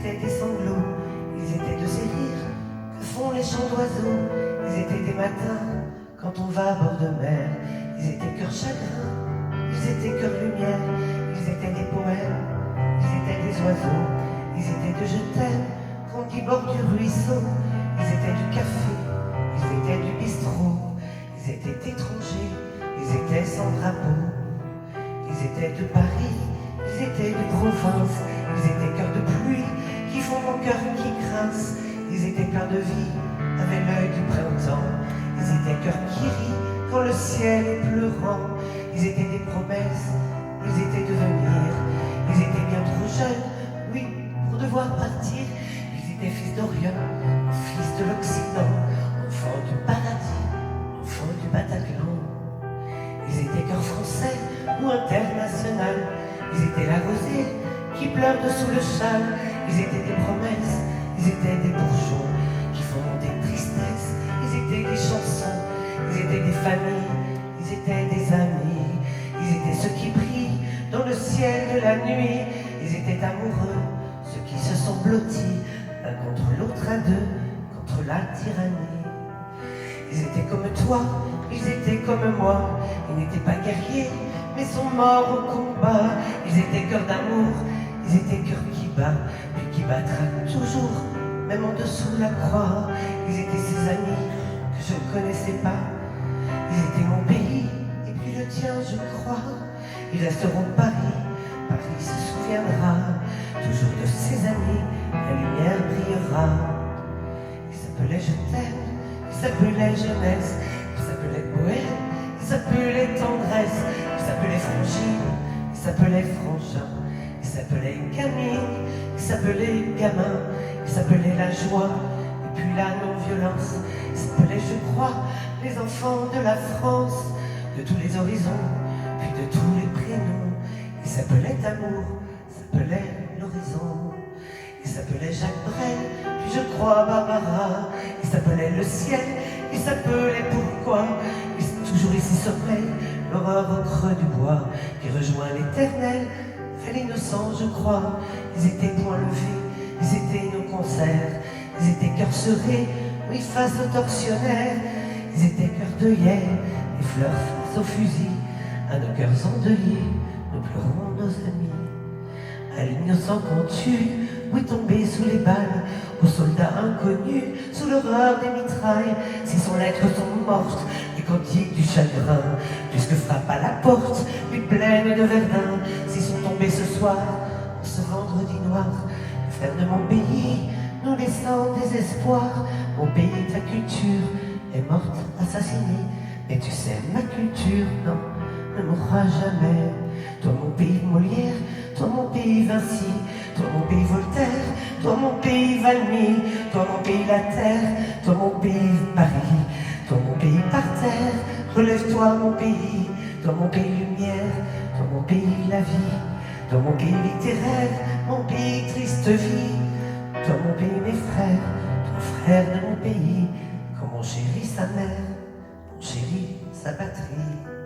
étaient des sanglots, ils étaient de ces rires que font les chants d'oiseaux. Ils étaient des matins quand on va à bord de mer. Ils étaient cœur chagrin, ils étaient cœur lumière. Ils étaient des poèmes, ils étaient des oiseaux. Ils étaient de je t'aime quand ils bordent du ruisseau. Ils étaient du café, ils étaient du bistrot. Ils étaient étrangers, ils étaient sans drapeau. Ils étaient de Paris, ils étaient de province. Ils étaient cœurs de pluie qui font mon cœur qui grince. Ils étaient pleins de vie avec l'œil du printemps. Ils étaient cœurs qui rient quand le ciel est pleurant. Ils étaient des promesses, ils étaient de venir. Ils étaient bien trop jeunes, oui, pour devoir partir. Ils étaient fils d'Orient, fils de l'Occident, enfants du paradis, enfants du Bataclan. Ils étaient cœurs français ou international. Ils étaient la rosée qui pleure dessous le châle. Ils étaient des promesses, ils étaient des bourgeons qui font des tristesses. Ils étaient des chansons, ils étaient des familles, ils étaient des amis. Ils étaient ceux qui brillent dans le ciel de la nuit. Ils étaient amoureux, ceux qui se sont blottis l'un contre l'autre à deux, contre la tyrannie. Ils étaient comme toi, ils étaient comme moi. Ils n'étaient pas guerriers, mais sont morts au combat. Ils étaient cœurs d'amour, ils étaient cœurs qui bat, puis qui battra toujours, même en dessous la croix. Ils étaient ces amis que je ne connaissais pas. Ils étaient mon pays, et puis le tien, je crois. Ils resteront Paris, Paris se souviendra toujours de ces amis, la lumière brillera. Ils s'appelaient Je t'aime, ils s'appelaient jeunesse, ils s'appelaient poète, ils s'appelaient tendresse, ils s'appelaient frangine, ils s'appelaient frangin, ils s'appelaient Camille, ils s'appelaient gamin, ils s'appelaient la joie, et puis la non-violence. Ils s'appelaient, je crois, les enfants de la France, de tous les horizons, puis de tous les prénoms. Ils s'appelaient amour, s'appelaient l'horizon. Ils s'appelaient Jacques Brel, puis je crois Barbara. Ils s'appelaient le ciel, ils s'appelaient pourquoi. Ils sont toujours ici sommeil, l'horreur au creux du bois, qui rejoint l'éternel, fait l'innocent, je crois. Ils étaient point levés, ils étaient nos concerts. Ils étaient cœurs serrés, oui, face aux tortionnaires. Ils étaient cœurs d'œillets, les fleurs face aux fusils. À nos cœurs endeuillés, nous pleurons nos amis. À l'innocent qu'on tue, oui, tombé sous les balles. Aux soldats inconnus, sous l'horreur des mitrailles. Si son lettres sont mortes, les cantiques du chagrin, puisque frappe à la porte, les plaines de Verdun. S'ils sont tombés ce soir, en ce vendredi noir, les frères de mon pays, nous laissant désespoir. Mon pays, ta culture, est morte, assassinée. Mais tu sais, ma culture, non, ne mourra jamais. Toi mon pays Molière, toi mon pays Vinci, toi mon pays Voltaire, toi mon pays Valmy, toi mon pays la terre, toi mon pays Paris, toi mon pays par terre. Relève-toi mon pays, toi mon pays lumière, toi mon pays la vie, toi mon pays littéraire, mon pays triste vie, toi mon pays mes frères, toi frère de mon pays, comme on chérit sa mère, on chérit sa patrie.